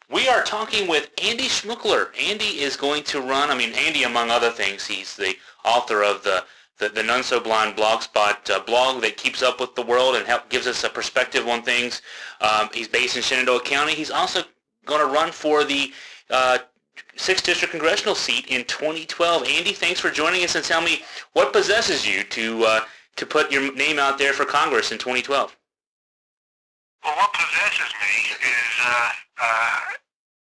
We are talking with Andy Schmookler. Andy is going to run, Andy, among other things, he's the author of the None So Blind Blogspot blog that keeps up with the world and gives us a perspective on things. He's based in Shenandoah County. He's also going to run for the 6th District Congressional seat in 2012. Andy, thanks for joining us, and tell me what possesses you to put your name out there for Congress in 2012. Well, what possesses me is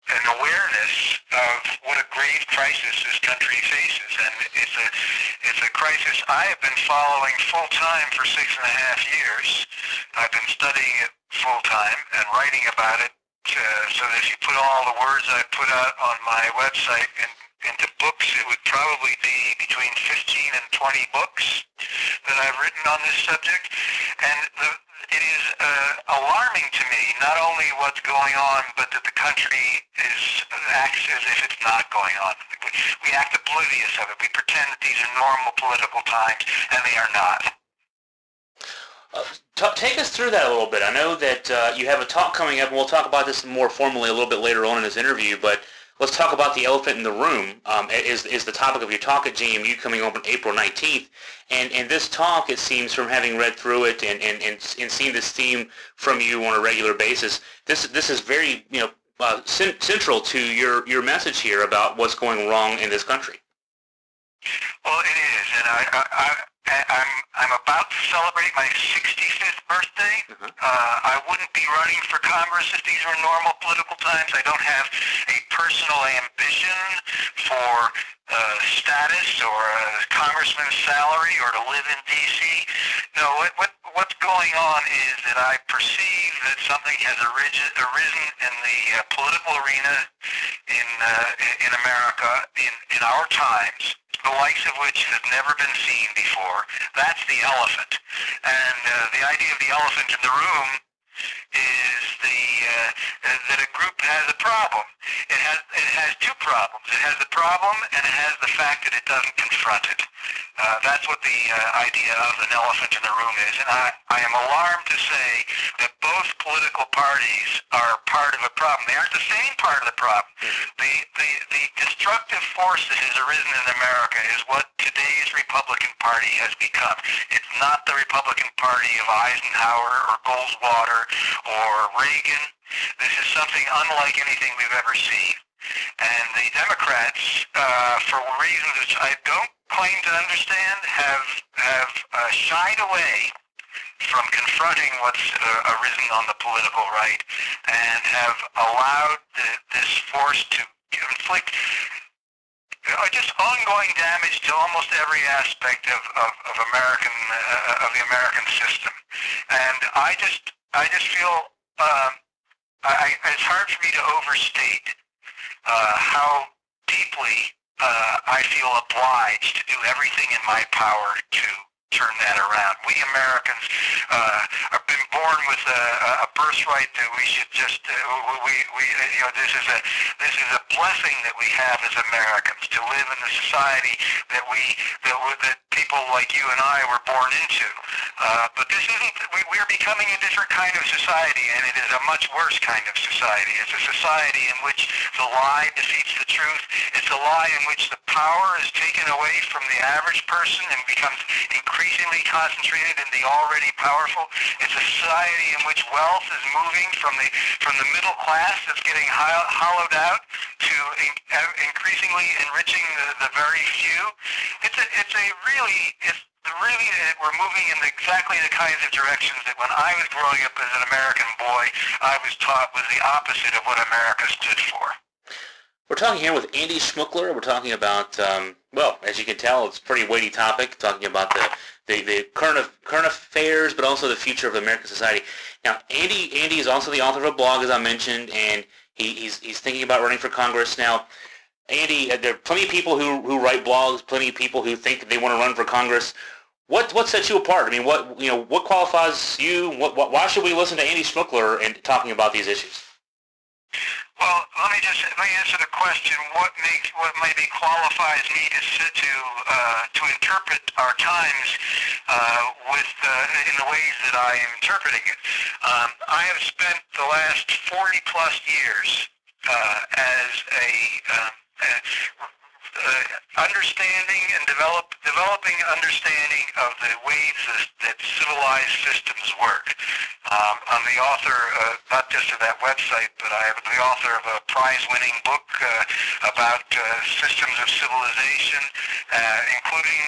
an awareness of what a grave crisis this country faces, and it's a crisis I have been following full time for 6.5 years. I've been studying it full time and writing about it, so that if you put all the words I put out on my website into books, it would probably be between 15 and 20 books that I've written on this subject. And it is alarming to me not only what's going on, but that the country acts as if it's not going on. We act oblivious of it. We pretend that these are normal political times, and they are not. Take us through that a little bit. I know that you have a talk coming up, and we'll talk about this more formally a little bit later on in this interview, but let's talk about the elephant in the room. Is the topic of your talk at GMU coming up on April 19th. And this talk, it seems, from having read through it and seeing this theme from you on a regular basis, this is very central to your message here about what's going wrong in this country. Well, it is, and I'm about to celebrate my 65th birthday. I wouldn't be running for Congress if these were normal political times. I don't have a personal ambition for status or a congressman's salary or to live in D.C. No, what's going on is that I perceive that something has arisen in the political arena in America in our times, the likes of which has never been seen before. That's the elephant. And the idea of the elephant in the room is that a group has a problem. It has two problems. It has the problem, and it has the fact that it doesn't confront it. That's what the idea of an elephant in the room is. And I am alarmed to say that both political parties are part of a problem. They aren't the same part of the problem. The destructive force that has arisen in America is what today's Republican Party has become. It's not the Republican Party of Eisenhower or Goldwater or Reagan. This is something unlike anything we've ever seen. And the Democrats, for reasons which I don't claim to understand, have shied away from confronting what's arisen on the political right and have allowed this force to inflict just ongoing damage to almost every aspect of the American system. And I just feel it's hard for me to overstate how deeply I feel obliged to do everything in my power to turn that around. We Americans have been born with a birthright that we should just this is a blessing that we have as Americans to live in the society that people like you and I were born into. But this isn't. We're becoming a different kind of society, and it is a much worse kind of society. It's a society in which the lie defeats the truth. It's a lie in which the power is taken away from the average person and becomes increasingly concentrated in the already powerful. It's a society in which wealth is moving from the middle class that's getting hollowed out to increasingly enriching the very few. We're moving in exactly the kinds of directions that when I was growing up as an American boy, I was taught was the opposite of what America stood for. We're talking here with Andy Schmookler. We're talking about, well, as you can tell, it's a pretty weighty topic, talking about the current affairs, but also the future of American society. Now, Andy is also the author of a blog, as I mentioned, and he's thinking about running for Congress. Now, Andy, there are plenty of people who write blogs, plenty of people who think they want to run for Congress. What sets you apart? I mean, what qualifies you? Why should we listen to Andy Schmookler and talking about these issues? Well, let me answer the question. What maybe qualifies me to interpret our times in the ways that I am interpreting it? I have spent the last 40 plus years as a understanding and developing understanding of the ways that civilized systems work. I'm the author, not just of that website, but I am the author of a prize-winning book about systems of civilization, including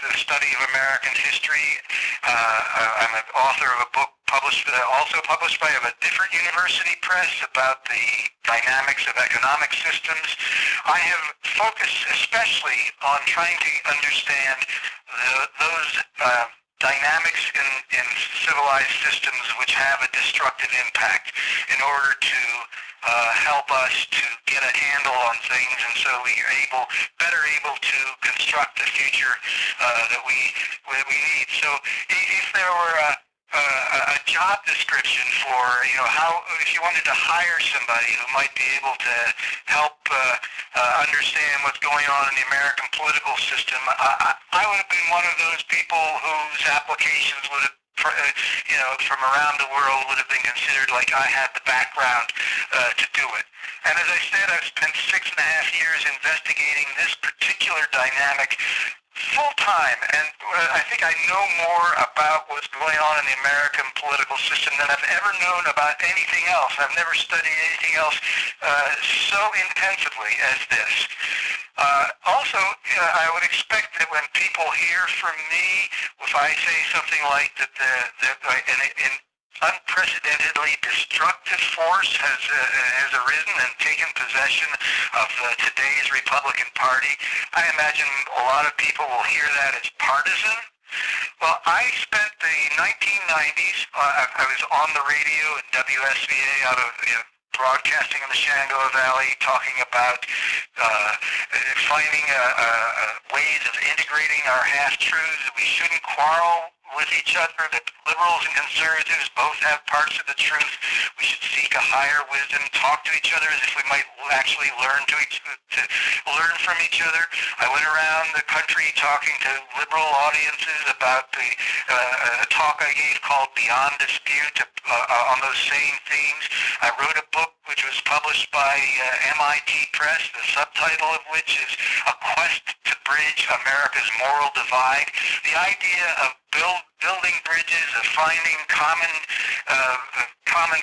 the study of American history. I'm an author of a book also published by a different university press about the dynamics of economic systems. I have focused especially on trying to understand those dynamics in civilized systems which have a destructive impact in order to help us to get a handle on things, and so we are better able to construct the future that we need. So if there were a job description for, how, if you wanted to hire somebody who might be able to help understand what's going on in the American political system, I would have been one of those people whose applications would have, from around the world would have been considered like I had the background to do it. And as I said, I've spent 6.5 years investigating this particular dynamic full-time, and I think I know more about what's going on in the American political system than I've ever known about anything else. I've never studied anything else so intensively as this. Also, I would expect that when people hear from me, if I say something like that an unprecedentedly destructive force has arisen and taken possession of today's Republican Party, I imagine a lot of people will hear that as partisan. Well, I spent the 1990s, I was on the radio at WSVA out of broadcasting in the Shenandoah Valley, talking about finding ways of integrating our half-truths. We shouldn't quarrel with each other, that liberals and conservatives both have parts of the truth. We should seek a higher wisdom, talk to each other as if we might actually learn to learn from each other. I went around the country talking to liberal audiences about the talk I gave called Beyond Dispute on those same themes. I wrote a book which was published by MIT Press, the subtitle of which is A Quest to Bridge America's Moral Divide. The idea of building bridges, of finding common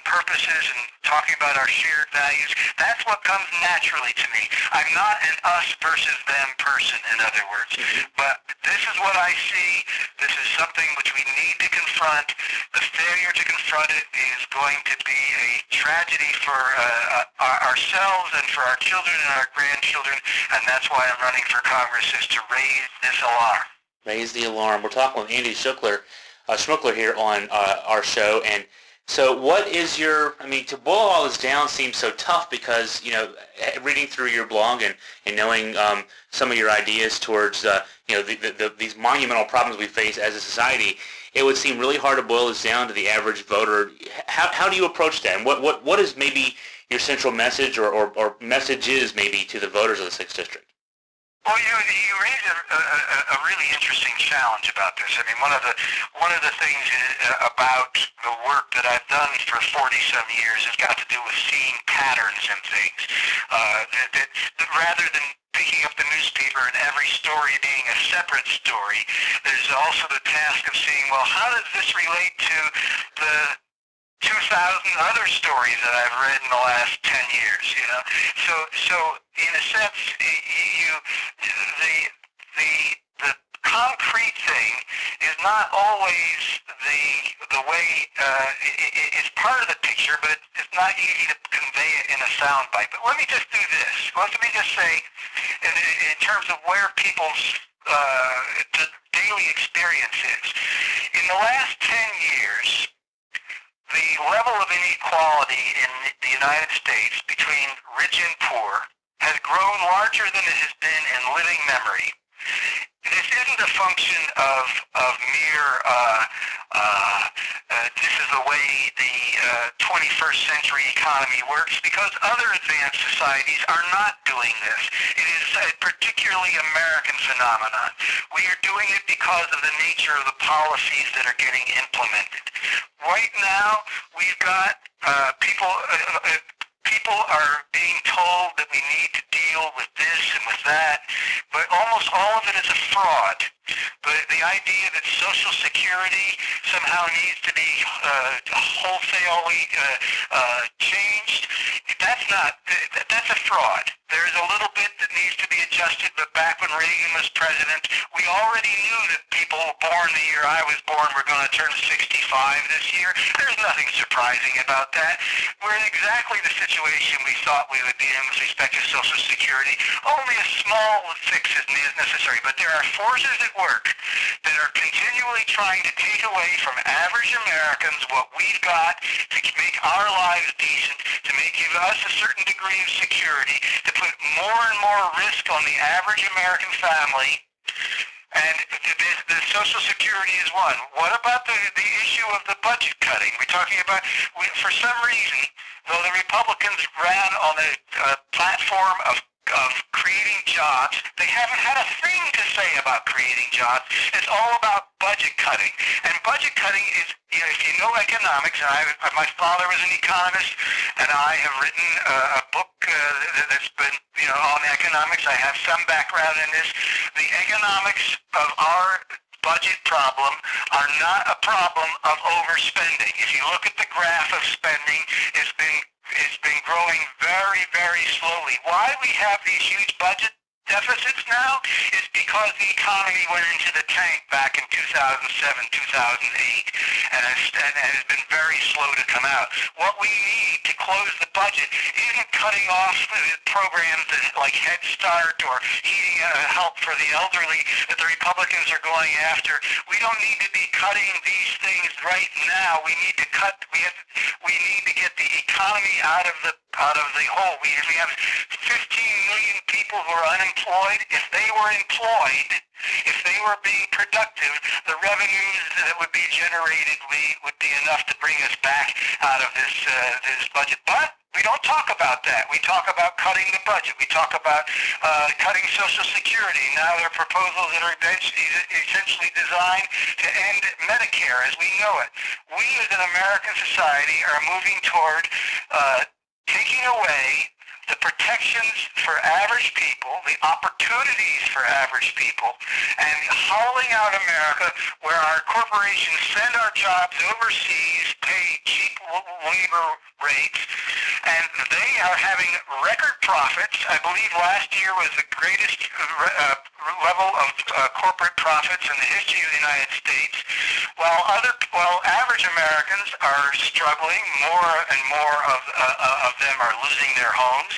purposes and talking about our shared values, that's what comes naturally to me. I'm not an us versus them person, in other words. But this is what I see. This is something which we need to confront. The failure to confront it is going to be a tragedy for ourselves and for our children and our grandchildren, and that's why I'm running for Congress, is to raise this alarm. Raise the alarm. We're talking with Andy Schmookler here on our show. And so what is your, to boil all this down seems so tough because, reading through your blog and knowing some of your ideas towards, these monumental problems we face as a society, it would seem really hard to boil this down to the average voter. How do you approach that? And what is maybe your central message or messages maybe to the voters of the 6th District? Well, you raise a really interesting challenge about this. One of the things about the work that I've done for 40-some years has got to do with seeing patterns in things. That rather than picking up the newspaper and every story being a separate story, there's also the task of seeing, well, how does this relate to the 2,000 other stories that I've read in the last 10 years, So in a sense, the concrete thing is not always the way, it's part of the picture, but it's not easy to convey it in a soundbite. But let me just do this. Let me just say, in terms of where people's daily experience is, in the last 10 years, the level of inequality in the United States between rich and poor has grown larger than it has been in living memory. This isn't a function of mere, this is the way the 21st century economy works, because other advanced societies are not doing this. It is a particularly American phenomenon. We are doing it because of the nature of the policies that are getting implemented. Right now, we've got people are being told that we need to deal with this and with that, but almost all of it is a fraud. The idea that Social Security somehow needs to be wholesalely changed, that's a fraud. There's a little bit that needs to be adjusted, but back when Reagan was president, we already knew that people born the year I was born were going to turn 65 this year. There's nothing surprising about that. We're in exactly the situation we thought we would be in with respect to Social Security. Only a small fix is necessary, but there are forces at work that are continually trying to take away from average Americans what we've got to make our lives decent, to give us a certain degree of security, to put more and more risk on the average American family. And the Social Security is one. What about the issue of the budget cutting? We're talking about, for some reason, though the Republicans ran on the platform of creating jobs, they haven't had a thing to say about creating jobs. It's all about budget cutting. And budget cutting is, if you know economics, and my father was an economist, and I have written a book that's been, on economics. I have some background in this. The economics of our budget problem are not a problem of overspending. If you look at the graph of spending, it's been growing very, very slowly. Why we have these huge budget deficits now is because the economy went into the tank back in 2007, 2008, and has been very slow to come out. What we need to close the budget isn't cutting off programs like Head Start or heating help for the elderly that the Republicans are going after. We don't need to be cutting these things right now. We need to cut. We need to get the economy out of the hole. We have 15 million people who are unemployed. If they were employed, if they were being productive, the revenues that would be generated would be enough to bring us back out of this budget. But we don't talk about that. We talk about cutting the budget. We talk about cutting Social Security. Now there are proposals that are essentially designed to end Medicare as we know it. We as an American society are moving toward taking away the protections for average people, the opportunities for average people, and hollowing out America where our corporations send our jobs overseas, pay cheap labor rates, and they are having record profits. I believe last year was the greatest level of corporate profits in the history of the United States, while average Americans are struggling. More and more of them are losing their homes.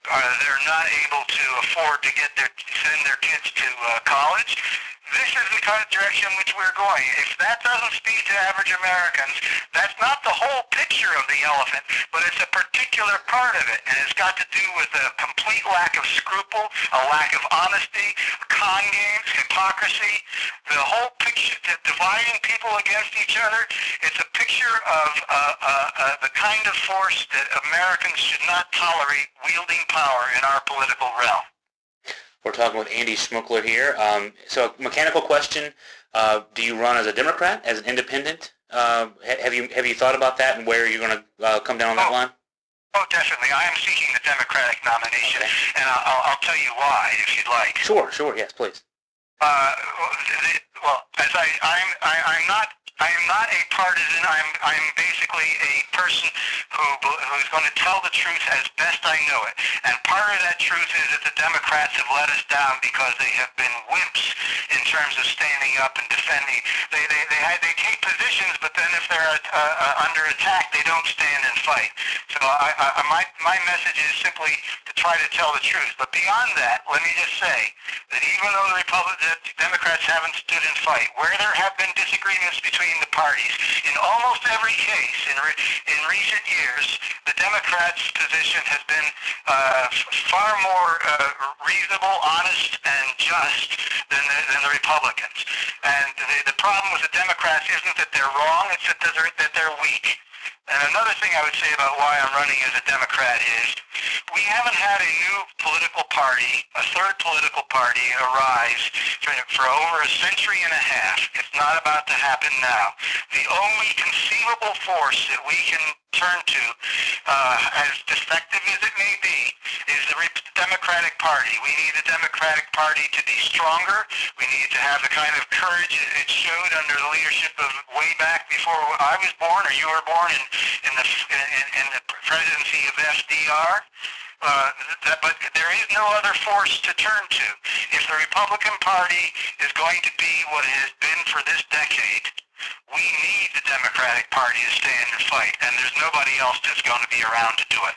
They're not able to afford to send their kids to college. This is the kind of direction in which we're going. If that doesn't speak to average Americans, that's not the whole picture of the elephant, but it's a particular part of it, and it's got to do with a complete lack of scruple, a lack of honesty, con games, hypocrisy, the whole picture, dividing people against each other. It's a picture of the kind of force that Americans should not tolerate wielding power in our political realm. We're talking with Andy Schmookler here. So, mechanical question: do you run as a Democrat, as an independent? Have you thought about that and where you're going to come down on that line? Oh, definitely. I am seeking the Democratic nomination, and I'll tell you why, if you'd like. Sure. Yes, please. Well, as I am not a partisan. I'm basically a person who's going to tell the truth as best I know it. And part of that truth is that the Democrats have let us down because they have been wimps in terms of standing up and defending. They take positions, but then if they're under attack, they don't stand and fight. So my message is simply to try to tell the truth. But beyond that, let me just say that even though the Democrats haven't stood and fight, where there have been disagreements between the parties, in almost every case in recent years, the Democrats' position has been far more reasonable, honest, and just than the Republicans. And the problem with the Democrats isn't that they're wrong, it's that they're weak. And another thing I would say about why I'm running as a Democrat is we haven't had a new political party, a third political party arise for over a century and a half. It's not about to happen now. The only conceivable force that we can turn to, as defective as it may be, is the Democratic Party. We need the Democratic Party to be stronger. We need to have the kind of courage it showed under the leadership of way back before I was born or you were born in the presidency of FDR. But there is no other force to turn to. If the Republican Party is going to be what it has been for this decade, we need the Democratic Party to stand and fight, and there's nobody else that's going to be around to do it.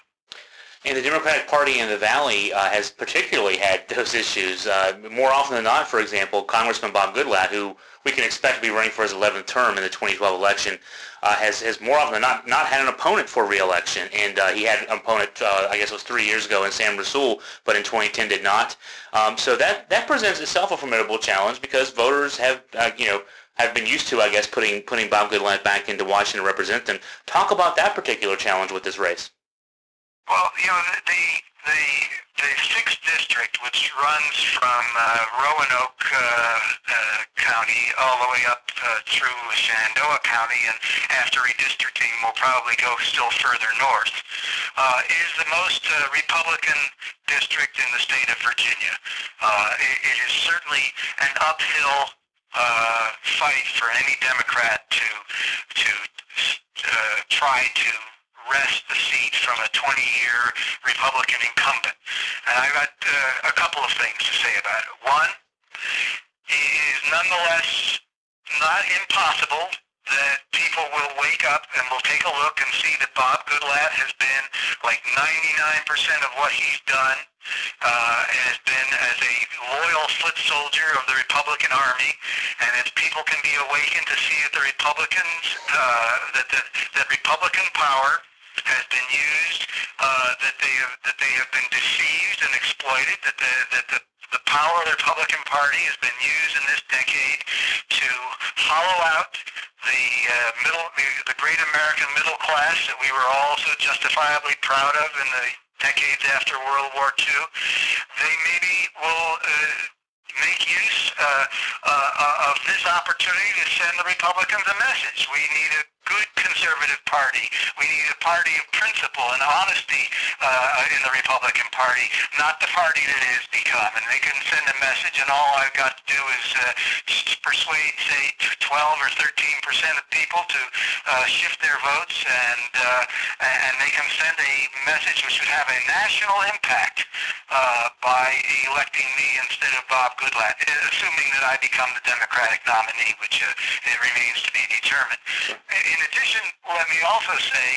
And the Democratic Party in the Valley has particularly had those issues. More often than not, for example, Congressman Bob Goodlatte, who we can expect to be running for his 11th term in the 2012 election, has more often than not had an opponent for re-election. And he had an opponent, I guess it was 3 years ago in Sam Rasool, but in 2010 did not. So that presents itself a formidable challenge because voters have, have been used to, I guess, putting Bob Goodlatte back into Washington to represent them. Talk about that particular challenge with this race. Well, the 6th district, which runs from Roanoke County all the way up through Shenandoah County, and after redistricting will probably go still further north, is the most Republican district in the state of Virginia. It is certainly an uphill fight for any Democrat to try to wrest the seat from a 20-year Republican incumbent. And I've got a couple of things to say about it. One, it is nonetheless not impossible that people will wake up and will take a look and see that Bob Goodlatte has been like 99% of what he's done, has been as a loyal foot soldier of the Republican Army, and if people can be awakened to see that the Republicans, that Republican power has been used, that they have been deceived and exploited, that the power of the Republican Party has been used in this decade to hollow out the great American middle class that we were all so justifiably proud of in the decades after World War II. They maybe will make use of this opportunity to send the Republicans a message. We need a good conservative party. We need a party of principle and honesty in the Republican Party, not the party that it has become. And they can send a message, and all I've got to do is persuade, say, 12 or 13% of people to shift their votes, and they can send a message which would have a national impact by electing me instead of Bob Goodlatte, assuming that I become the Democratic nominee, which it remains to be determined. In addition, let me also say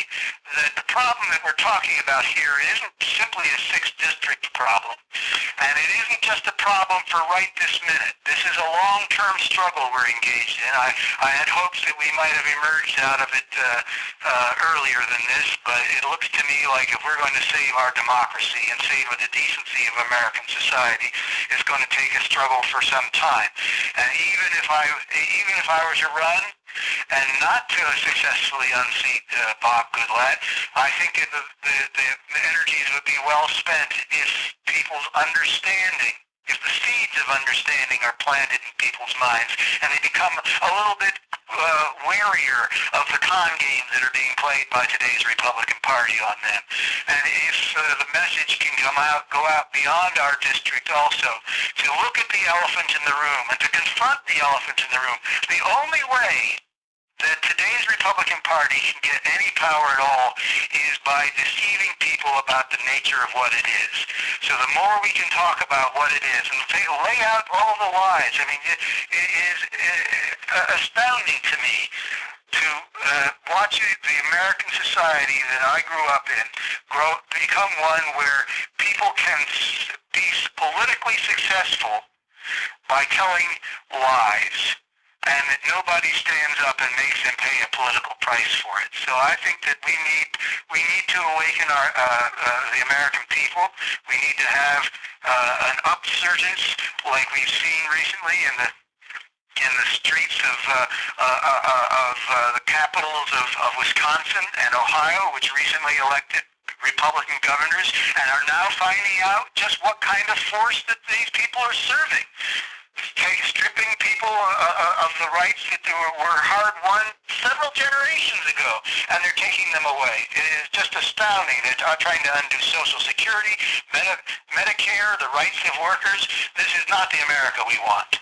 that the problem that we're talking about here isn't simply a 6th district problem, and it isn't just a problem for right this minute. This is a long-term struggle we're engaged in. I had hopes that we might have emerged out of it earlier than this, but it looks to me like if we're going to save our democracy and save the decency of American society, it's going to take a struggle for some time. And even if I were to run and not to successfully unseat Bob Goodlatte, I think that the energies would be well spent if people's understanding, if the seeds of understanding are planted in people's minds, and they become a little bit warier of the con games that are being played by today's Republican Party on them. And if the message can go out beyond our district also, to look at the elephant in the room and to confront the elephant in the room, the only way that today's Republican Party can get any power at all is by deceiving people about the nature of what it is. So the more we can talk about what it is and lay out all the lies, I mean, it is astounding to me to watch the American society that I grew up in become one where people can be politically successful by telling lies, and that nobody stands up and makes them pay a political price for it. So I think that we need to awaken the American people. We need to have an upsurgence like we've seen recently in the in the streets of the capitals of Wisconsin and Ohio, which recently elected Republican governors, and are now finding out just what kind of force that these people are serving. Stripping people of the rights that were hard-won several generations ago, and they're taking them away. It is just astounding. They're trying to undo Social Security, Medicare, the rights of workers. This is not the America we want.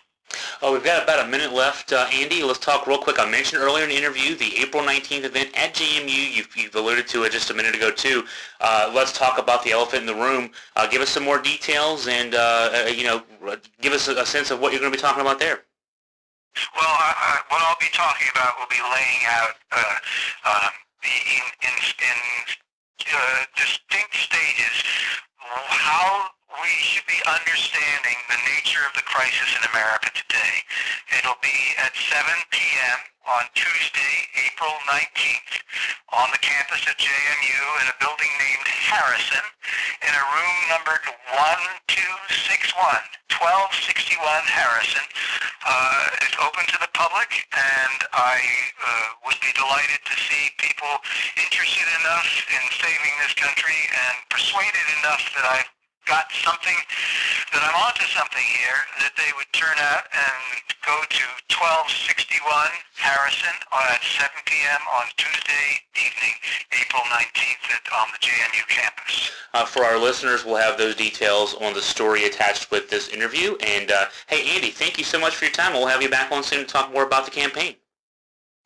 Oh, we've got about a minute left. Andy, let's talk real quick. I mentioned earlier in the interview the April 19th event at JMU. You've alluded to it just a minute ago, too. Let's talk about the elephant in the room. Give us some more details and, give us a sense of what you're going to be talking about there. Well, what I'll be talking about will be laying out in distinct stages how we should be understanding the nature of the crisis in America today. It'll be at 7 p.m. on Tuesday, April 19th, on the campus of JMU in a building named Harrison, in a room numbered 1261 Harrison. It's open to the public, and I would be delighted to see people interested enough in saving this country and persuaded enough that I've got something, that I'm onto something here, that they would turn out and go to 1261 Harrison at 7 p.m. on Tuesday evening, April 19th on the JMU campus. For our listeners, we'll have those details on the story attached with this interview. And, hey, Andy, thank you so much for your time. We'll have you back on soon to talk more about the campaign.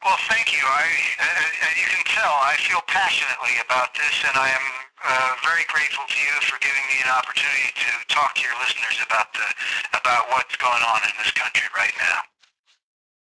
Well, thank you. As you can tell, I feel passionately about this, and I am very grateful to you for giving me an opportunity to talk to your listeners about what's going on in this country right now.